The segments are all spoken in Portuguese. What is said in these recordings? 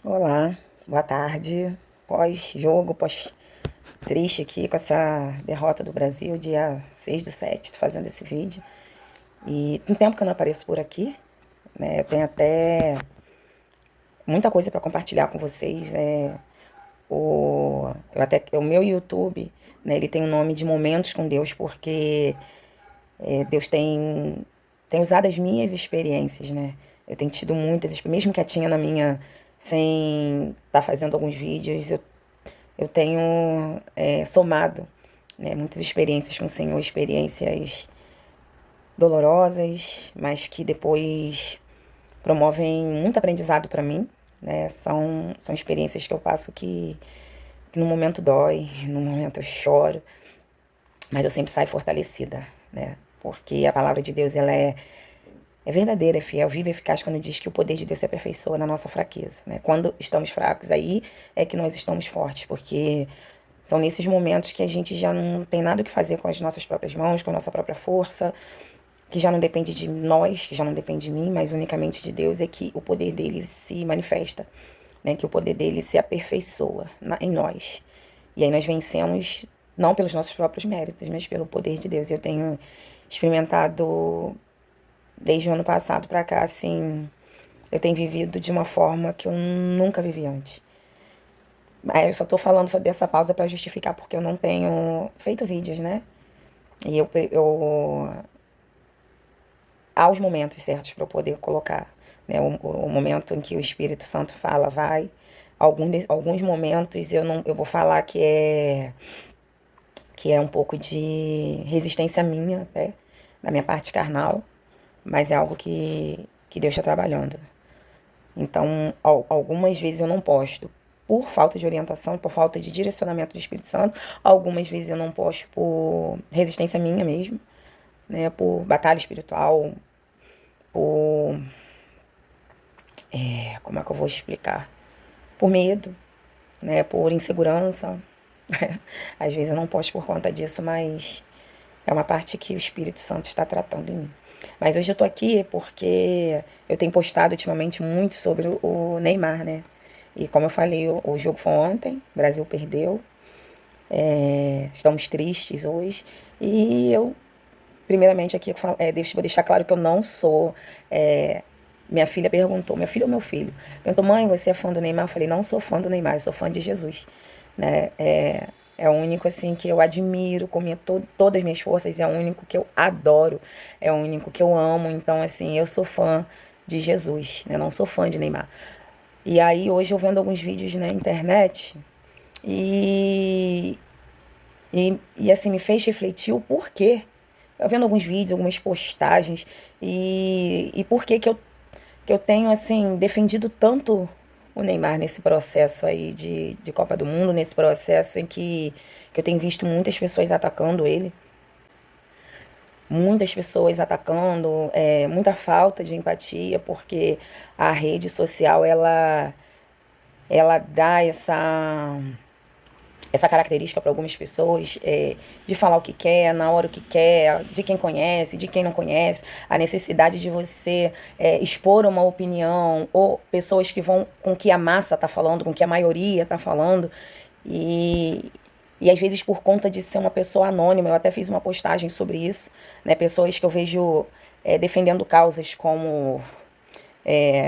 Olá, boa tarde. Pós-jogo, pós-triste aqui com essa derrota do Brasil, dia 6/7, tô fazendo esse vídeo. E tem tempo que eu não apareço por aqui, né? Eu tenho até muita coisa para compartilhar com vocês, né? O meu YouTube, né, ele tem o nome de Momentos com Deus, porque Deus tem usado as minhas experiências, né? Eu tenho tido muitas, mesmo quietinha na minha, sem estar fazendo alguns vídeos, eu tenho somado, né, muitas experiências com o Senhor, experiências dolorosas, mas que depois promovem muito aprendizado para mim, né? São experiências que eu passo que no momento dói, no momento eu choro, mas eu sempre saio fortalecida, né? Porque a palavra de Deus, ela é verdadeira, é fiel, viva e eficaz quando diz que o poder de Deus se aperfeiçoa na nossa fraqueza, né? Quando estamos fracos, aí é que nós estamos fortes, porque são nesses momentos que a gente já não tem nada o que fazer com as nossas próprias mãos, com a nossa própria força, que já não depende de nós, que já não depende de mim, mas unicamente de Deus, é que o poder dele se manifesta, né? Que o poder dele se aperfeiçoa em nós. E aí nós vencemos não pelos nossos próprios méritos, mas pelo poder de Deus. Eu tenho experimentado desde o ano passado pra cá, assim, eu tenho vivido de uma forma que eu nunca vivi antes. Aí eu só tô falando sobre essa pausa pra justificar porque eu não tenho feito vídeos, né? E há os momentos certos para eu poder colocar, né? O momento em que o Espírito Santo fala, vai. Alguns momentos eu vou falar que é um pouco de resistência minha, até, da minha parte carnal, mas é algo que Deus está trabalhando. Então, algumas vezes eu não posto por falta de orientação, por falta de direcionamento do Espírito Santo. Algumas vezes eu não posto por resistência minha mesmo, né? Por batalha espiritual, por... como é que eu vou explicar? Por medo, né? Por insegurança. Às vezes eu não posto por conta disso, mas é uma parte que o Espírito Santo está tratando em mim. Mas hoje eu tô aqui porque eu tenho postado ultimamente muito sobre o Neymar, né? E como eu falei, o jogo foi ontem, o Brasil perdeu, estamos tristes hoje. E eu, primeiramente, aqui vou deixar claro que eu não sou. Minha filha perguntou, minha filha ou meu filho? Perguntou, mãe, você é fã do Neymar? Eu falei, não sou fã do Neymar, eu sou fã de Jesus, né? É o único, assim, que eu admiro com todas as minhas forças, é o único que eu adoro, é o único que eu amo. Então, assim, eu sou fã de Jesus, né? Não sou fã de Neymar. E aí, hoje, eu vendo alguns vídeos na internet e, e assim, me fez refletir o porquê. Eu vendo alguns vídeos, algumas postagens, e por que eu tenho, assim, defendido tanto o Neymar nesse processo aí de Copa do Mundo, nesse processo em que eu tenho visto muitas pessoas atacando ele, muitas pessoas atacando, muita falta de empatia, porque a rede social, ela dá essa característica para algumas pessoas, de falar o que quer, na hora o que quer, de quem conhece, de quem não conhece, a necessidade de você expor uma opinião, ou pessoas que vão com o que a massa está falando, com o que a maioria está falando, e, e às vezes por conta de ser uma pessoa anônima, eu até fiz uma postagem sobre isso, né, pessoas que eu vejo defendendo causas como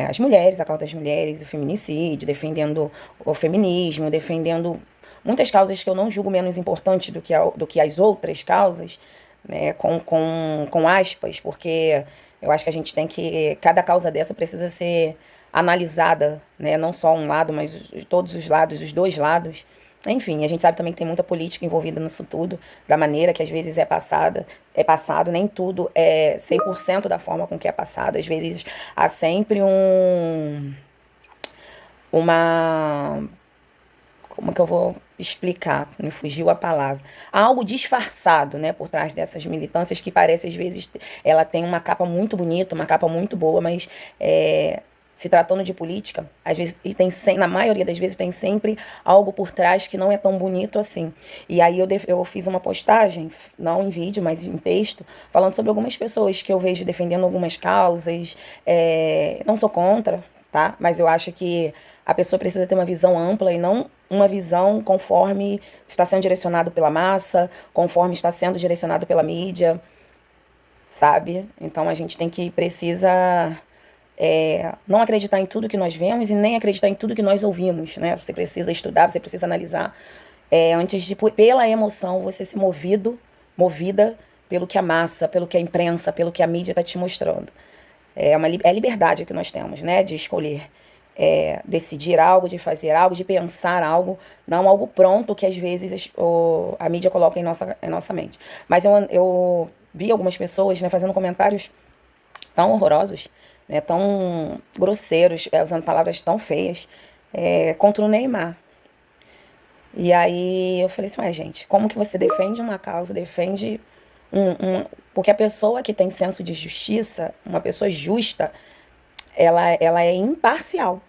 as mulheres, a causa das mulheres, o feminicídio, defendendo o feminismo, defendendo muitas causas que eu não julgo menos importantes do que as outras causas, né, com aspas, porque eu acho que a gente tem que. Cada causa dessa precisa ser analisada, né, não só um lado, mas todos os lados, os dois lados. Enfim, a gente sabe também que tem muita política envolvida nisso tudo, da maneira que às vezes é passado, nem tudo é 100% da forma com que é passado. Às vezes há sempre uma, como que eu vou explicar? Me fugiu a palavra. Há algo disfarçado, né, por trás dessas militâncias que parece, às vezes, ela tem uma capa muito bonita, uma capa muito boa, mas se tratando de política, às vezes, na maioria das vezes, tem sempre algo por trás que não é tão bonito assim. E aí eu fiz uma postagem, não em vídeo, mas em texto, falando sobre algumas pessoas que eu vejo defendendo algumas causas. Não sou contra, tá? Mas eu acho que A pessoa precisa ter uma visão ampla e não uma visão conforme está sendo direcionado pela massa, conforme está sendo direcionado pela mídia, sabe? Então a gente precisa não acreditar em tudo que nós vemos e nem acreditar em tudo que nós ouvimos, né? Você precisa estudar, você precisa analisar, antes de, pela emoção, você ser movida pelo que a massa, pelo que a imprensa, pelo que a mídia está te mostrando. É a liberdade que nós temos, né? De escolher, decidir algo, de fazer algo, de pensar algo, não algo pronto que às vezes a mídia coloca em nossa mente. Mas eu vi algumas pessoas, né, fazendo comentários tão horrorosos, né, tão grosseiros, usando palavras tão feias, contra o Neymar. E aí eu falei assim, mas gente, como que você defende uma causa, defende porque a pessoa que tem senso de justiça, uma pessoa justa, ela é imparcial,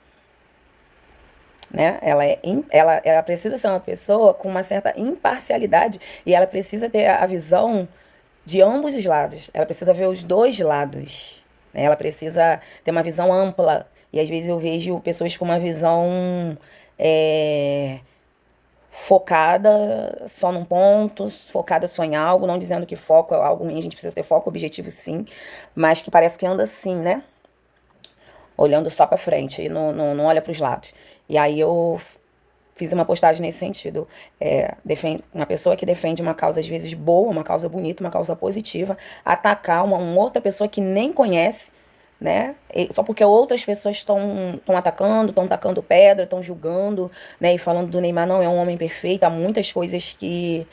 né? Ela precisa ser uma pessoa com uma certa imparcialidade e ela precisa ter a visão de ambos os lados. Ela precisa ver os dois lados, né? Ela precisa ter uma visão ampla. E às vezes eu vejo pessoas com uma visão focada só num ponto, focada só em algo, não dizendo que foco é algo ruim, a gente precisa ter foco, objetivo sim, mas que parece que anda assim, né? Olhando só pra frente e não olha pros lados. E aí eu fiz uma postagem nesse sentido. Uma pessoa que defende uma causa, às vezes, boa, uma causa bonita, uma causa positiva, atacar uma outra pessoa que nem conhece, né? Só porque outras pessoas estão atacando, estão tacando pedra, estão julgando, né? E falando do Neymar, não é um homem perfeito, há muitas coisas que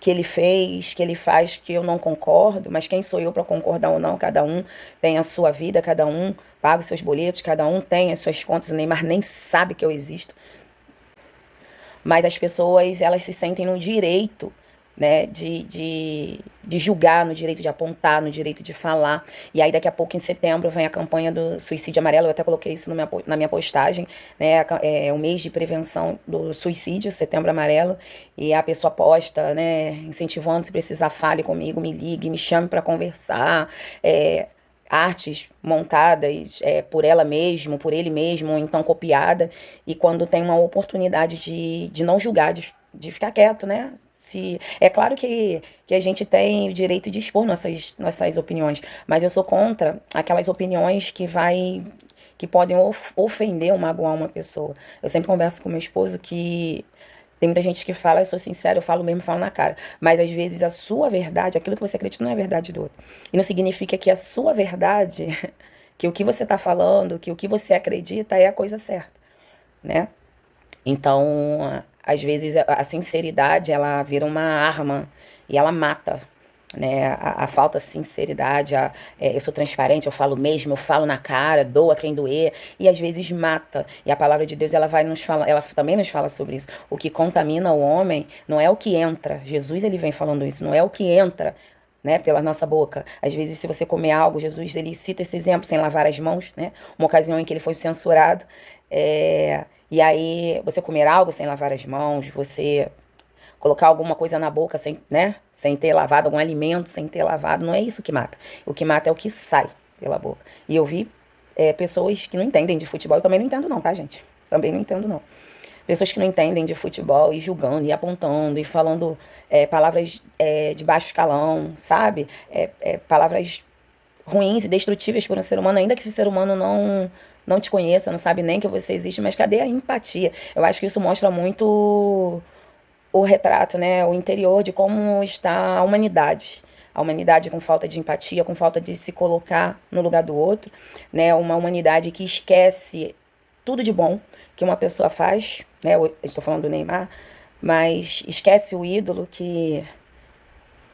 ele fez, que ele faz, que eu não concordo, mas quem sou eu para concordar ou não? Cada um tem a sua vida, cada um paga os seus boletos, cada um tem as suas contas, o Neymar nem sabe que eu existo. Mas as pessoas, elas se sentem no direito, né, de julgar, no direito de apontar, no direito de falar. E aí daqui a pouco, em setembro, vem a campanha do suicídio amarelo. Eu até coloquei isso na minha postagem, né? É o mês de prevenção do suicídio, setembro amarelo. E a pessoa posta, né, incentivando, se precisar, fale comigo, me ligue, me chame para conversar. Artes montadas por ela mesma, por ele mesmo, ou então copiada, e quando tem uma oportunidade de não julgar, de ficar quieto, né? É claro que a gente tem o direito de expor nossas opiniões, mas eu sou contra aquelas opiniões que podem ofender ou magoar uma pessoa. Eu sempre converso com meu esposo que tem muita gente que fala, eu sou sincera, eu falo mesmo, falo na cara. Mas às vezes a sua verdade, aquilo que você acredita, não é a verdade do outro. E não significa que a sua verdade, que o que você está falando, que o que você acredita é a coisa certa, né? Então, às vezes a sinceridade, ela vira uma arma e ela mata, né? A falta de sinceridade, eu sou transparente, eu falo mesmo, eu falo na cara, dou a quem doer, e às vezes mata. E a palavra de Deus, ela vai nos falar, ela também nos fala sobre isso. O que contamina o homem não é o que entra. Jesus, ele vem falando isso, não é o que entra, né, pela nossa boca. Às vezes, se você comer algo, Jesus, ele cita esse exemplo, sem lavar as mãos, né? Uma ocasião em que ele foi censurado. E aí, você comer algo sem lavar as mãos, você colocar alguma coisa na boca sem, né, sem ter lavado, algum alimento sem ter lavado, não é isso que mata. O que mata é o que sai pela boca. E eu vi pessoas que não entendem de futebol, eu também não entendo não, tá, gente? Também não entendo não. Pessoas que não entendem de futebol e julgando e apontando e falando palavras de baixo escalão, sabe? Palavras ruins e destrutíveis por um ser humano, ainda que esse ser humano não te conheça, não sabe nem que você existe, mas cadê a empatia? Eu acho que isso mostra muito o retrato, né, o interior de como está a humanidade. A humanidade com falta de empatia, com falta de se colocar no lugar do outro, né, uma humanidade que esquece tudo de bom que uma pessoa faz, né, eu estou falando do Neymar, mas esquece o ídolo que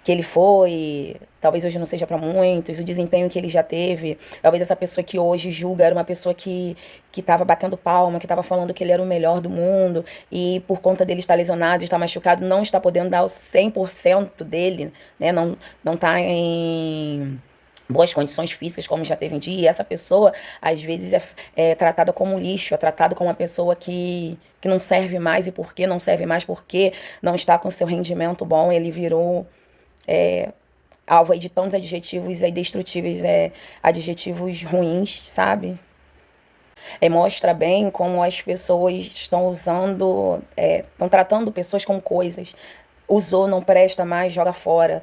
ele foi, talvez hoje não seja para muitos, o desempenho que ele já teve, talvez essa pessoa que hoje julga era uma pessoa que estava batendo palma, que estava falando que ele era o melhor do mundo, e por conta dele estar lesionado, estar machucado, não está podendo dar o 100% dele, né, não está em boas condições físicas, como já teve em dia, e essa pessoa, às vezes, é tratada como lixo, é tratada como uma pessoa que não serve mais, e por que não serve mais? Porque não está com seu rendimento bom, ele virou alvo aí de tantos adjetivos destrutíveis, adjetivos ruins, sabe? Mostra bem como as pessoas estão usando, estão tratando pessoas como coisas. Usou, não presta mais, joga fora,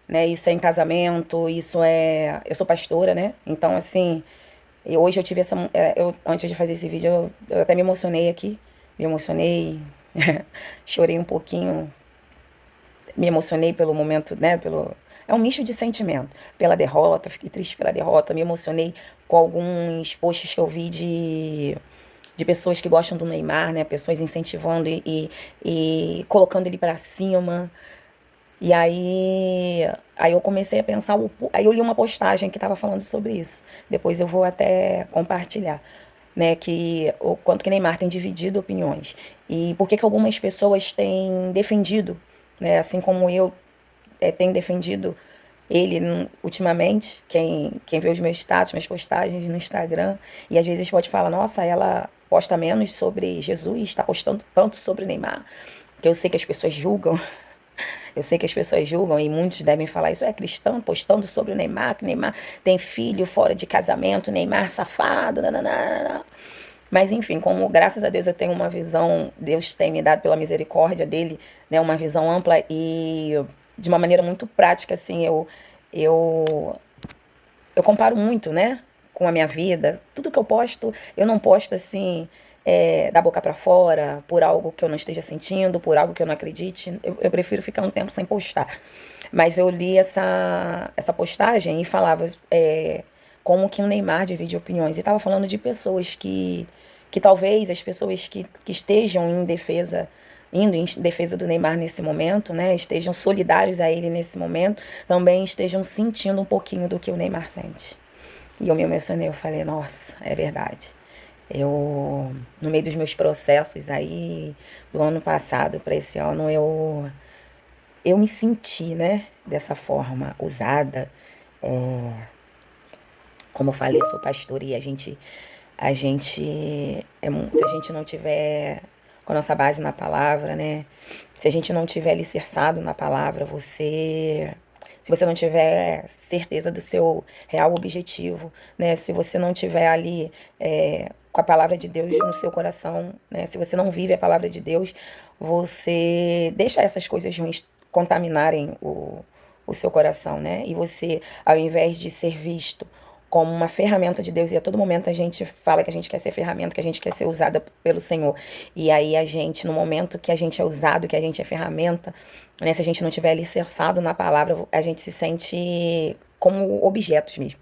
né? Isso é em casamento, isso é. Eu sou pastora, né? Então, assim, hoje eu tive essa. Antes de fazer esse vídeo, eu até me emocionei aqui. Me emocionei, chorei um pouquinho, me emocionei pelo momento, né? É um misto de sentimento. Pela derrota, fiquei triste pela derrota, me emocionei com alguns posts que eu vi de pessoas que gostam do Neymar, né? Pessoas incentivando e colocando ele pra cima. E aí eu comecei a pensar, aí eu li uma postagem que estava falando sobre isso. Depois eu vou até compartilhar, né, que o quanto que Neymar tem dividido opiniões e por que que algumas pessoas têm defendido, né, assim como eu tenho defendido ele ultimamente, quem vê os meus status, minhas postagens no Instagram, e às vezes pode falar, nossa, ela posta menos sobre Jesus, está postando tanto sobre Neymar, que eu sei que as pessoas julgam, eu sei que as pessoas julgam e muitos devem falar isso, é cristão postando sobre o Neymar, que Neymar tem filho fora de casamento, Neymar safado, nananana. Mas enfim, como graças a Deus eu tenho uma visão, Deus tem me dado pela misericórdia dele, né, uma visão ampla e de uma maneira muito prática, assim, eu, eu comparo muito, né, com a minha vida. Tudo que eu posto, eu não posto assim, da boca pra fora, por algo que eu não esteja sentindo, por algo que eu não acredite. Eu prefiro ficar um tempo sem postar. Mas eu li essa postagem e falava como que o Neymar divide opiniões. E estava falando de pessoas que talvez as pessoas que estejam em defesa indo em defesa do Neymar nesse momento, né, estejam solidários a ele nesse momento, também estejam sentindo um pouquinho do que o Neymar sente. E eu me emocionei, eu falei, nossa, é verdade. No meio dos meus processos aí, do ano passado para esse ano, eu me senti, né, dessa forma, usada. Como eu falei, eu sou pastora e se a gente não tiver com a nossa base na palavra, né, se a gente não tiver alicerçado na palavra, se você não tiver certeza do seu real objetivo, né? Se você não tiver ali com a palavra de Deus no seu coração, né? Se você não vive a palavra de Deus, você deixa essas coisas ruins contaminarem o seu coração, né? E você, ao invés de ser visto como uma ferramenta de Deus, e a todo momento a gente fala que a gente quer ser ferramenta, que a gente quer ser usada pelo Senhor. E aí a gente, no momento que a gente é usado, que a gente é ferramenta, né, se a gente não tiver alicerçado na palavra, a gente se sente como objetos mesmo.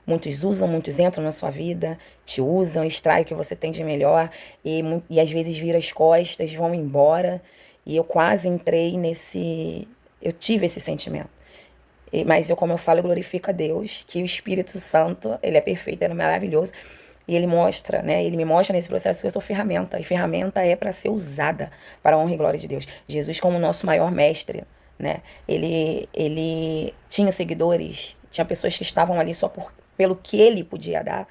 Muitos usam, muitos entram na sua vida, te usam, extraem o que você tem de melhor e às vezes viram as costas, vão embora. E eu quase entrei nesse. Eu tive esse sentimento. Mas eu, como eu falo, eu glorifico a Deus, que o Espírito Santo, ele é perfeito, ele é maravilhoso. E ele mostra, né? Ele me mostra nesse processo que eu sou ferramenta. E ferramenta é para ser usada para a honra e glória de Deus. Jesus, como nosso maior mestre, né? Ele tinha seguidores, tinha pessoas que estavam ali só pelo que ele podia dar,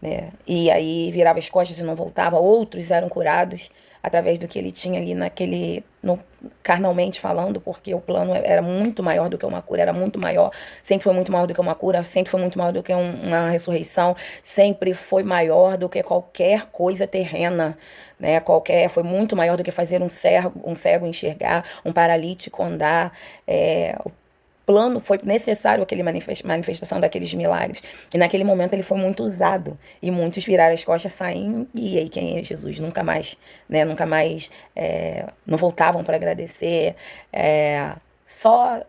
né? E aí virava as costas e não voltava. Outros eram curados através do que ele tinha ali carnalmente falando, porque o plano era muito maior do que uma cura, era muito maior, sempre foi muito maior do que uma cura, sempre foi muito maior do que uma ressurreição, sempre foi maior do que qualquer coisa terrena, né? Foi muito maior do que fazer um cego enxergar, um paralítico andar, o plano foi necessário aquele manifestação daqueles milagres. E naquele momento ele foi muito usado. E muitos viraram as costas, saíram. E aí quem é Jesus? Nunca mais, né? Nunca mais não voltavam para agradecer. Só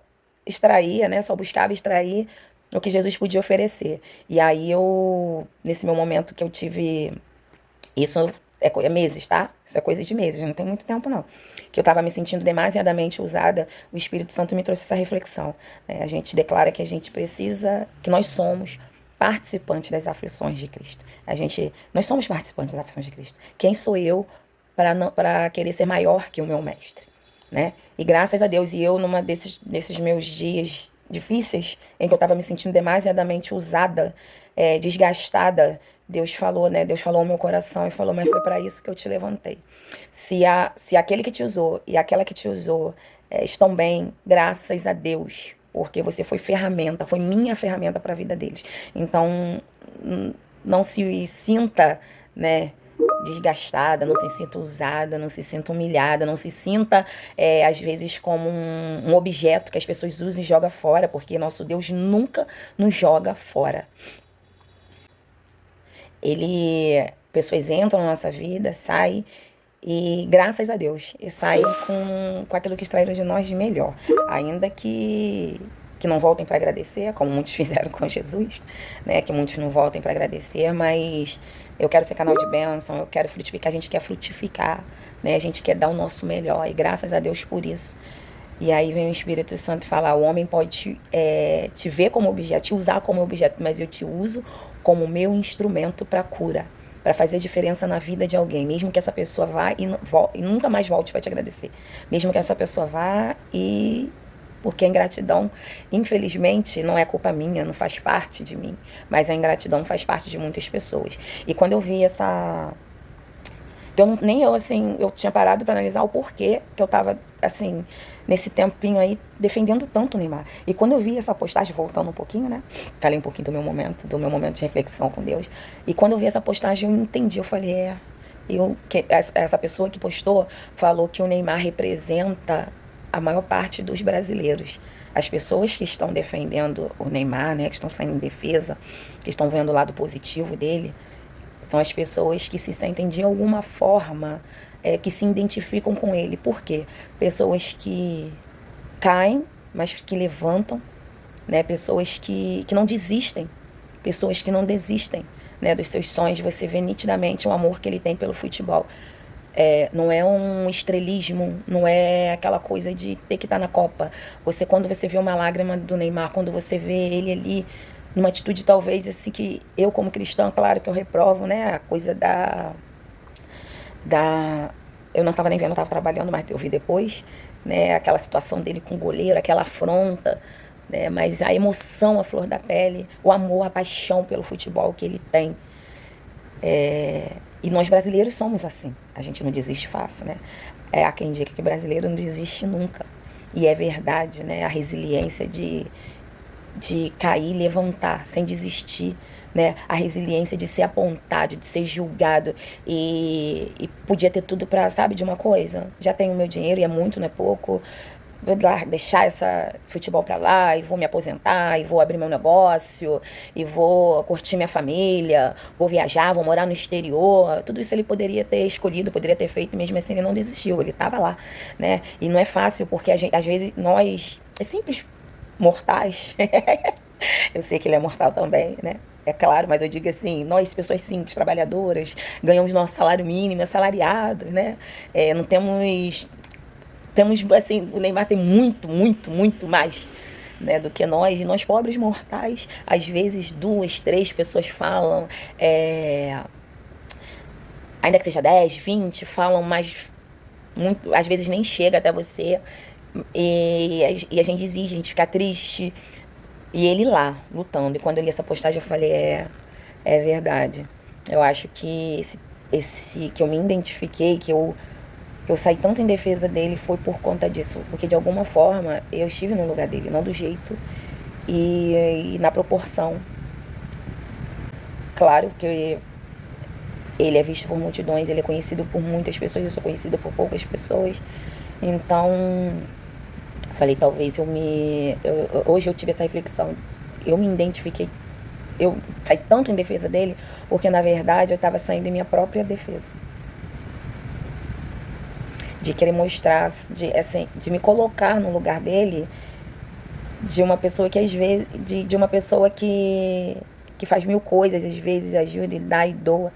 extraía, né? Só buscava extrair o que Jesus podia oferecer. E aí nesse meu momento que eu tive isso é meses, tá? Isso é coisa de meses, não tem muito tempo, não. Que eu tava me sentindo demasiadamente usada, o Espírito Santo me trouxe essa reflexão. A gente declara que a gente precisa, que nós somos participantes das aflições de Cristo. Nós somos participantes das aflições de Cristo. Quem sou eu para querer ser maior que o meu mestre, né? E graças a Deus, e eu desses meus dias difíceis, em que eu estava me sentindo demasiadamente usada, desgastada, Deus falou, né? Deus falou ao meu coração e falou, mas foi para isso que eu te levantei. Se aquele que te usou e aquela que te usou estão bem, graças a Deus, porque você foi ferramenta, foi minha ferramenta para a vida deles. Então, não se sinta, né, desgastada, não se sinta usada, não se sinta humilhada, não se sinta, às vezes, como um objeto que as pessoas usam e jogam fora, porque nosso Deus nunca nos joga fora. Pessoas entram na nossa vida, saem, e graças a Deus, e saem com aquilo que extraíram de nós de melhor. Ainda que não voltem para agradecer, como muitos fizeram com Jesus, né? Que muitos não voltem para agradecer, mas eu quero ser canal de bênção, eu quero frutificar, a gente quer frutificar, né? A gente quer dar o nosso melhor, e graças a Deus por isso. E aí vem o Espírito Santo falar, o homem pode te ver como objeto, te usar como objeto, mas eu te uso como meu instrumento para cura, para fazer diferença na vida de alguém, mesmo que essa pessoa vá e nunca mais volte para te agradecer. Mesmo que essa pessoa vá porque a ingratidão, infelizmente, não é culpa minha, não faz parte de mim, mas a ingratidão faz parte de muitas pessoas. E quando eu vi eu tinha parado para analisar o porquê que eu tava, assim, nesse tempinho aí, defendendo tanto o Neymar. E quando eu vi essa postagem, voltando um pouquinho, né? Falei um pouquinho do meu momento de reflexão com Deus. E quando eu vi essa postagem, eu entendi, eu falei, essa pessoa que postou falou que o Neymar representa a maior parte dos brasileiros. As pessoas que estão defendendo o Neymar, né, que estão saindo em defesa, que estão vendo o lado positivo dele, são as pessoas que se sentem de alguma forma, que se identificam com ele. Por quê? Pessoas que caem, mas que levantam, né? Pessoas que não desistem, pessoas que não desistem, né, dos seus sonhos. Você vê nitidamente o amor que ele tem pelo futebol. Não é um estrelismo, não é aquela coisa de ter que estar na Copa. Quando você vê uma lágrima do Neymar, quando você vê ele ali numa atitude talvez assim que eu como cristã, claro que eu reprovo, né, a coisa eu não estava nem vendo, eu estava trabalhando, mas eu vi depois, né, aquela situação dele com o goleiro, aquela afronta, né, mas a emoção, a flor da pele, o amor, a paixão pelo futebol que ele tem. E nós brasileiros somos assim, a gente não desiste fácil, né? Há quem diga que o brasileiro não desiste nunca. E é verdade, né? A resiliência de cair e levantar sem desistir, né? A resiliência de ser apontado, de ser julgado e podia ter tudo pra, sabe, de uma coisa. Já tenho meu dinheiro e é muito, não é pouco. Vou deixar esse futebol pra lá e vou me aposentar e vou abrir meu negócio e vou curtir minha família, vou viajar, vou morar no exterior. Tudo isso ele poderia ter escolhido, poderia ter feito, mesmo assim ele não desistiu, ele estava lá, né? E não é fácil porque às vezes nós, simples mortais, eu sei que ele é mortal também, né? É claro, mas eu digo assim, nós, pessoas simples, trabalhadoras, ganhamos nosso salário mínimo, assalariados, né? Não temos, assim, o Neymar tem muito, muito, muito mais, né, do que nós. E nós, pobres mortais, às vezes 2, 3 pessoas falam, ainda que seja 10, 20, falam, mas muito, às vezes nem chega até você. E a gente exige, a gente fica triste. E ele lá, lutando. E quando eu li essa postagem, eu falei, é verdade. Eu acho que esse que eu me identifiquei, que eu saí tanto em defesa dele, foi por conta disso. Porque, de alguma forma, eu estive no lugar dele, não do jeito e na proporção. Claro que ele é visto por multidões, ele é conhecido por muitas pessoas, eu sou conhecida por poucas pessoas. Então, falei, talvez hoje eu tive essa reflexão. Eu me identifiquei, eu saí tanto em defesa dele, porque, na verdade, eu estava saindo em minha própria defesa. De querer mostrar, de me colocar no lugar dele, de uma pessoa que às vezes, de uma pessoa que faz mil coisas, às vezes ajuda e dá e doa.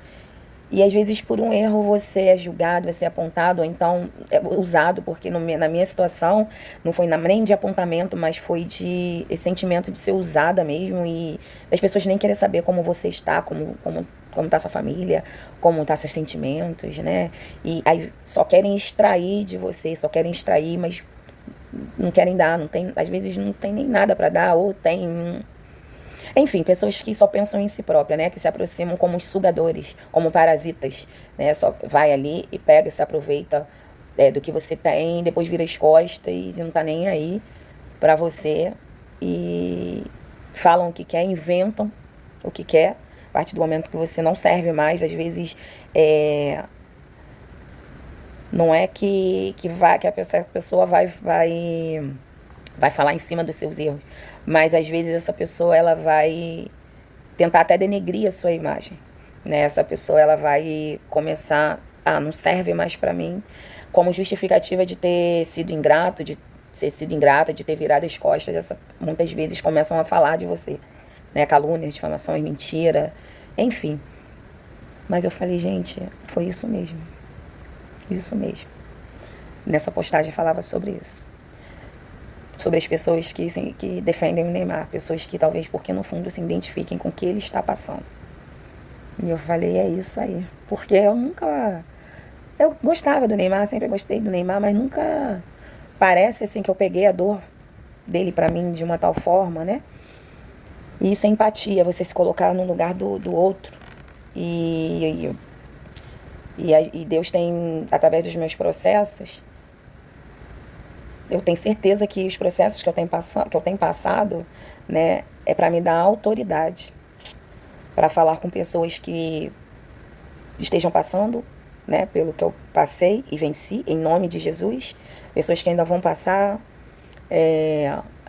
E às vezes por um erro você é julgado, você é apontado, ou então usado, porque na minha situação não foi nem de apontamento, mas foi de esse sentimento de ser usada mesmo, e as pessoas nem querem saber como você está, como tá sua família, como tá seus sentimentos, né? E aí só querem extrair de você, mas não querem dar, não tem, às vezes não tem nem nada para dar, ou tem... Enfim, pessoas que só pensam em si própria, né? Que se aproximam como os sugadores, como parasitas, né? Só vai ali e pega, se aproveita do que você tem, depois vira as costas e não tá nem aí pra você. E falam o que quer, inventam o que quer, A partir do momento que você não serve mais, às vezes, não é que a pessoa vai falar em cima dos seus erros, mas às vezes essa pessoa ela vai tentar até denegrir a sua imagem, né? Essa pessoa ela vai começar, não serve mais para mim, como justificativa de ter sido ingrato, de ter sido ingrata, de ter virado as costas. Muitas vezes começam a falar de você, né? Calúnias, difamações, mentira, enfim. Mas eu falei, gente, foi isso mesmo. Isso mesmo. Nessa postagem falava sobre isso. Sobre as pessoas que defendem o Neymar. Pessoas que talvez, porque no fundo, se identifiquem com o que ele está passando. E eu falei, é isso aí. Porque eu gostava do Neymar, sempre gostei do Neymar, mas nunca parece assim que eu peguei a dor dele pra mim de uma tal forma, né? E isso é empatia, você se colocar no lugar do outro. E Deus tem, através dos meus processos, eu tenho certeza que os processos que eu tenho passado, né, é para me dar autoridade para falar com pessoas que estejam passando, né, pelo que eu passei e venci, em nome de Jesus, pessoas que ainda vão passar,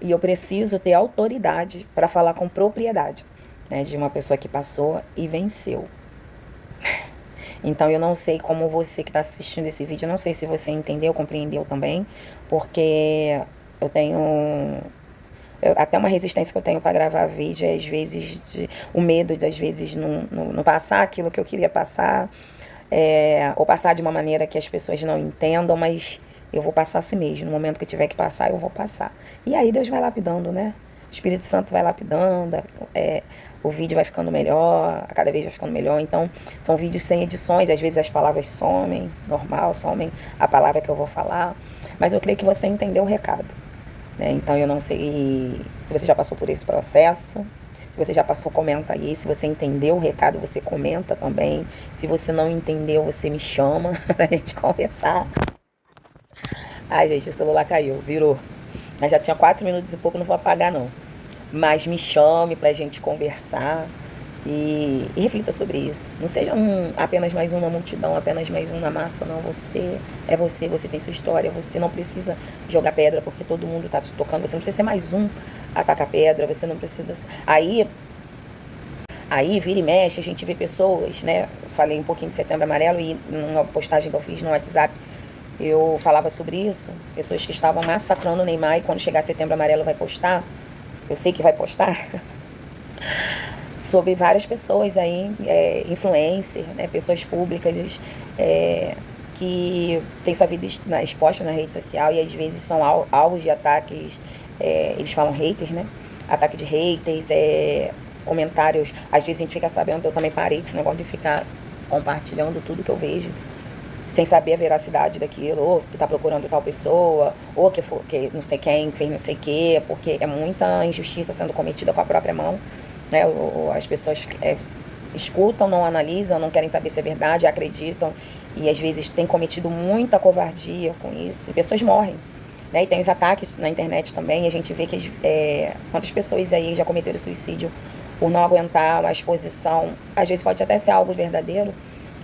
e eu preciso ter autoridade para falar com propriedade, né, de uma pessoa que passou e venceu. Então eu não sei como você que está assistindo esse vídeo, eu não sei se você entendeu, compreendeu também, porque eu tenho até uma resistência que eu tenho para gravar vídeo, às vezes o medo de às vezes não passar aquilo que eu queria passar, ou passar de uma maneira que as pessoas não entendam, mas eu vou passar assim mesmo, no momento que eu tiver que passar, eu vou passar. E aí Deus vai lapidando, né? O Espírito Santo vai lapidando, o vídeo vai ficando melhor, a cada vez vai ficando melhor. Então, são vídeos sem edições, às vezes as palavras somem, somem a palavra que eu vou falar, mas eu creio que você entendeu o recado, né? Então, eu não sei se você já passou por esse processo. Se você já passou, comenta aí. Se você entendeu o recado, você comenta também. Se você não entendeu, você me chama pra gente conversar. Ai, gente, o celular caiu, virou. Mas já tinha 4 minutos e pouco, não vou apagar não. Mas me chame pra gente conversar e reflita sobre isso. Não seja apenas mais um na multidão, apenas mais um na massa, não. Você é você tem sua história. Você não precisa jogar pedra porque todo mundo tá te tocando. Você não precisa ser mais um a tacar pedra, você não precisa... Aí vira e mexe, a gente vê pessoas, né? Falei um pouquinho de Setembro Amarelo e numa postagem que eu fiz no WhatsApp, eu falava sobre isso. Pessoas que estavam massacrando o Neymar e quando chegar Setembro Amarelo vai postar, eu sei que vai postar, sobre várias pessoas aí, influencers, né? Pessoas públicas, que têm sua vida exposta na rede social e às vezes são alvos de ataques, eles falam haters, né? Ataque de haters, comentários, às vezes a gente fica sabendo, eu também parei com esse negócio de ficar compartilhando tudo que eu vejo, sem saber a veracidade daquilo, ou que tá procurando tal pessoa, ou que não sei quem fez não sei o quê, porque é muita injustiça sendo cometida com a própria mão, né? As pessoas escutam, não analisam, não querem saber se é verdade, acreditam, e às vezes tem cometido muita covardia com isso, e pessoas morrem. Né? E tem os ataques na internet também, e a gente vê que quantas pessoas aí já cometeram suicídio por não aguentar uma exposição. Às vezes pode até ser algo verdadeiro,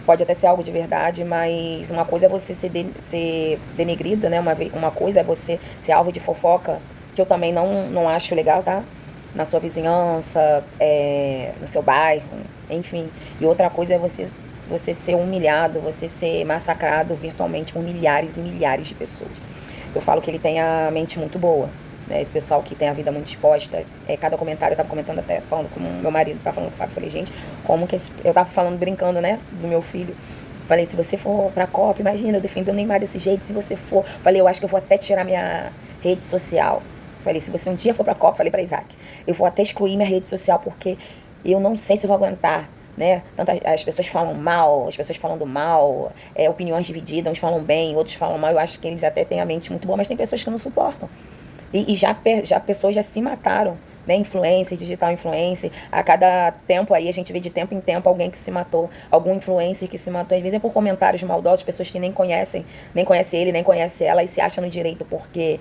pode até ser algo de verdade, mas uma coisa é você ser denegrida, né? Uma coisa é você ser alvo de fofoca, que eu também não acho legal, tá? Na sua vizinhança, no seu bairro, enfim. E outra coisa é você ser humilhado, você ser massacrado virtualmente por milhares e milhares de pessoas. Eu falo que ele tem a mente muito boa, né? Esse pessoal que tem a vida muito exposta, cada comentário, eu tava comentando até, falando com meu marido, tava falando com o Fábio, falei, gente, como que eu tava falando, brincando, né, do meu filho, falei, se você for pra Copa, imagina, eu defendendo o Neymar desse jeito, se você for, falei, eu acho que eu vou até tirar minha rede social, falei, se você um dia for pra Copa, falei pra Isaac, eu vou até excluir minha rede social, porque eu não sei se eu vou aguentar, né? Tanto as pessoas falam mal, as pessoas falando mal, opiniões divididas, uns falam bem, outros falam mal. Eu acho que eles até têm a mente muito boa, mas tem pessoas que não suportam. E já pessoas já se mataram, né? Influencer, digital influencer. A cada tempo aí, a gente vê de tempo em tempo alguém que se matou, algum influencer que se matou. Às vezes é por comentários maldosos, pessoas que nem conhecem ele, nem conhece ela e se acham no direito porque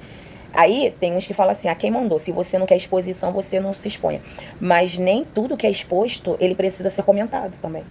Aí tem uns que falam assim, quem mandou? Se você não quer exposição, você não se exponha. Mas nem tudo que é exposto, ele precisa ser comentado também.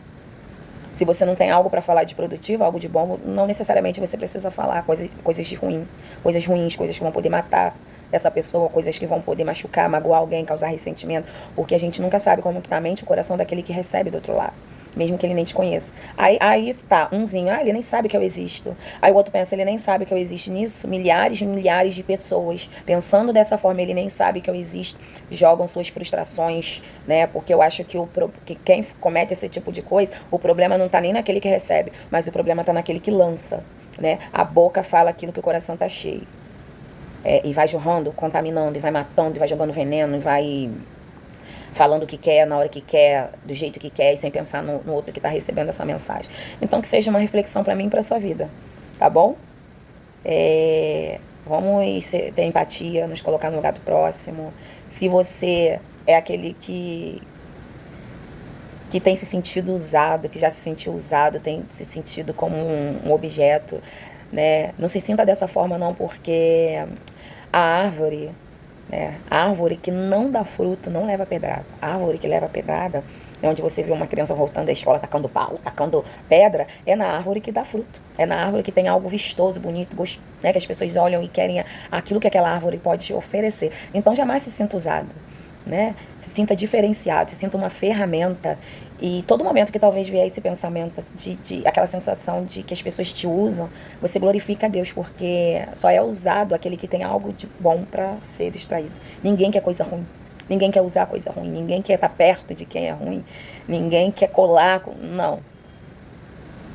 Se você não tem algo para falar de produtivo, algo de bom, não necessariamente você precisa falar coisas de ruim, coisas ruins, coisas que vão poder matar essa pessoa, coisas que vão poder machucar, magoar alguém, causar ressentimento, porque a gente nunca sabe como que tá a mente e o coração daquele que recebe do outro lado, mesmo que ele nem te conheça. Aí está, umzinho, ele nem sabe que eu existo. Aí o outro pensa, ele nem sabe que eu existo. Nisso, milhares e milhares de pessoas pensando dessa forma, ele nem sabe que eu existo, jogam suas frustrações, né? Porque eu acho que quem comete esse tipo de coisa, o problema não tá nem naquele que recebe, mas o problema tá naquele que lança, né? A boca fala aquilo que o coração tá cheio. E vai jorrando, contaminando, e vai matando, e vai jogando veneno, e vai falando o que quer, na hora que quer, do jeito que quer, e sem pensar no outro que está recebendo essa mensagem. Então, que seja uma reflexão para mim e para sua vida, tá bom? Vamos ter empatia, nos colocar no lugar do próximo. Se você é aquele que tem se sentido usado, que já se sentiu usado, tem se sentido como um objeto, né? Não se sinta dessa forma não, porque a árvore, né? A árvore que não dá fruto não leva pedrada. A árvore que leva pedrada é onde você vê uma criança voltando da escola tacando pau, tacando pedra, é na árvore que dá fruto. É na árvore que tem algo vistoso, bonito, né? Que as pessoas olham e querem aquilo que aquela árvore pode te oferecer. Então jamais se sinta usado, né? Se sinta diferenciado, se sinta uma ferramenta. E todo momento que talvez vier esse pensamento, aquela sensação de que as pessoas te usam, você glorifica a Deus, porque só é usado aquele que tem algo de bom para ser distraído. Ninguém quer coisa ruim. Ninguém quer usar coisa ruim. Ninguém quer estar perto de quem é ruim. Ninguém quer colar. Não.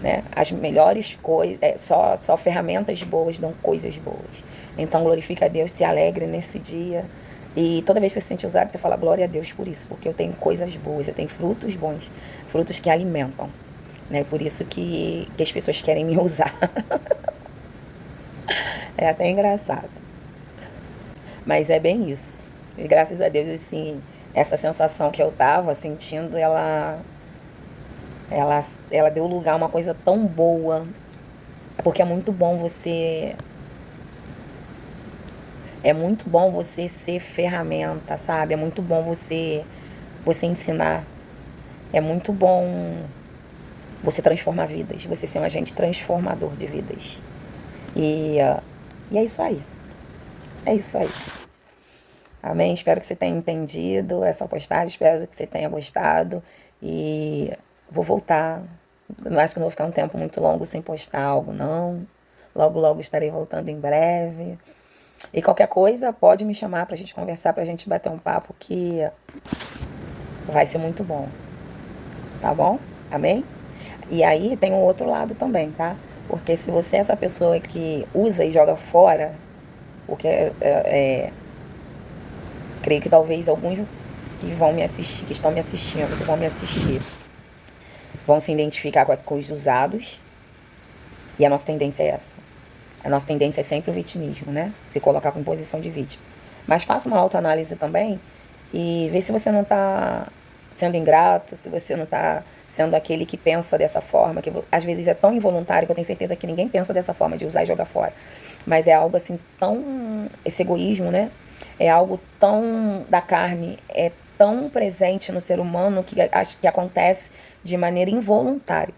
Né? As melhores coisas, só ferramentas boas dão coisas boas. Então glorifica a Deus, se alegre nesse dia. E toda vez que você se sente usado, você fala glória a Deus por isso, porque eu tenho coisas boas, eu tenho frutos bons, frutos que alimentam. Né? Por isso que as pessoas querem me usar. É até engraçado. Mas é bem isso. E graças a Deus, assim, essa sensação que eu tava sentindo, ela deu lugar a uma coisa tão boa. Porque é muito bom você. É muito bom você ser ferramenta, sabe? É muito bom você ensinar. É muito bom você transformar vidas, você ser um agente transformador de vidas. E é isso aí. É isso aí. Amém? Espero que você tenha entendido essa postagem, espero que você tenha gostado. E vou voltar. Não acho que não vou ficar um tempo muito longo sem postar algo, não. Logo, logo estarei voltando em breve. E qualquer coisa, pode me chamar pra gente conversar, pra gente bater um papo que vai ser muito bom. Tá bom? Amém? E aí tem um outro lado também, tá? Porque se você é essa pessoa que usa e joga fora, porque creio que talvez alguns que vão me assistir, que estão me assistindo, que vão me assistir, vão se identificar com os usados. E a nossa tendência é essa. A nossa tendência é sempre o vitimismo, né? Se colocar com posição de vítima. Mas faça uma autoanálise também e vê se você não está sendo ingrato, se você não está sendo aquele que pensa dessa forma, que às vezes é tão involuntário que eu tenho certeza que ninguém pensa dessa forma de usar e jogar fora. Mas é algo assim tão... Esse egoísmo, né? É algo tão da carne, é tão presente no ser humano que acho que acontece de maneira involuntária.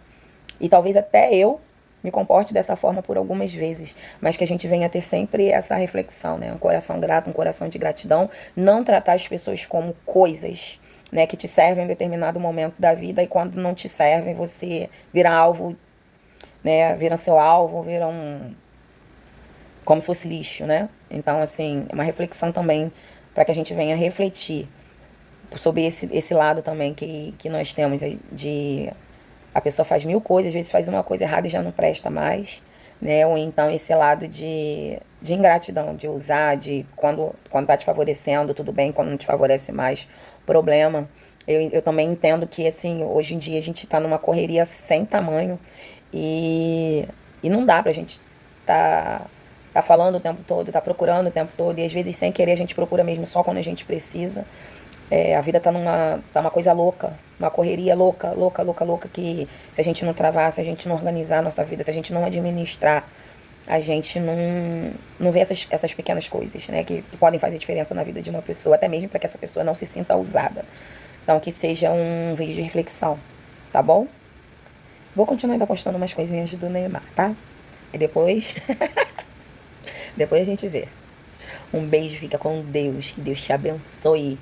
E talvez até eu me comporte dessa forma por algumas vezes, mas que a gente venha ter sempre essa reflexão, né? Um coração grato, um coração de gratidão, não tratar as pessoas como coisas, né, que te servem em determinado momento da vida e quando não te servem, você vira alvo, né? Vira seu alvo, vira como se fosse lixo, né? Então, assim, é uma reflexão também para que a gente venha refletir sobre esse lado também que nós temos de a pessoa faz mil coisas, às vezes faz uma coisa errada e já não presta mais, né? Ou então esse lado de ingratidão, de usar, de quando tá te favorecendo, tudo bem, quando não te favorece mais, problema. Eu também entendo que, assim, hoje em dia a gente tá numa correria sem tamanho e não dá pra gente tá falando o tempo todo, tá procurando o tempo todo, e às vezes sem querer a gente procura mesmo só quando a gente precisa. A vida tá uma coisa louca, uma correria louca, louca, louca, louca, que se a gente não travar, se a gente não organizar a nossa vida, se a gente não administrar, a gente não vê essas pequenas coisas, né? Que podem fazer diferença na vida de uma pessoa, até mesmo para que essa pessoa não se sinta usada. Então, que seja um vídeo de reflexão, tá bom? Vou continuar ainda postando umas coisinhas do Neymar, tá? E depois, depois a gente vê. Um beijo, fica com Deus. Que Deus te abençoe.